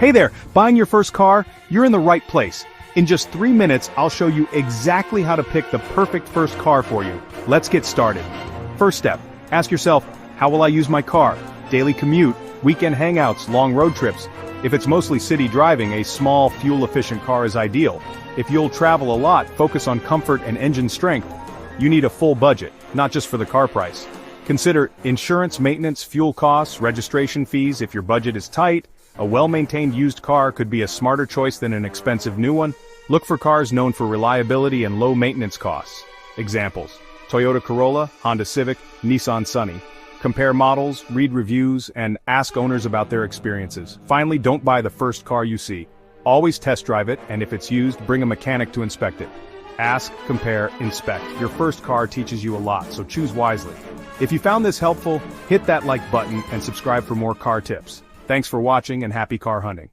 Hey there, buying your first car? You're in the right place. In just 3 minutes, I'll show you exactly how to pick the perfect first car for you. Let's get started. First step, ask yourself, how will I use my car? Daily commute, weekend hangouts, long road trips. If it's mostly city driving, a small, fuel-efficient car is ideal. If you'll travel a lot, focus on comfort and engine strength. You need a full budget, not just for the car price. Consider insurance, maintenance, fuel costs, registration fees. If your budget is tight, a well-maintained used car could be a smarter choice than an expensive new one. Look for cars known for reliability and low maintenance costs. Examples: Toyota Corolla, Honda Civic, Nissan Sunny. Compare models, read reviews, and ask owners about their experiences. Finally, don't buy the first car you see. Always test drive it, and if it's used, bring a mechanic to inspect it. Ask, compare, inspect. Your first car teaches you a lot, so choose wisely. If you found this helpful, hit that like button and subscribe for more car tips. Thanks for watching and happy car hunting.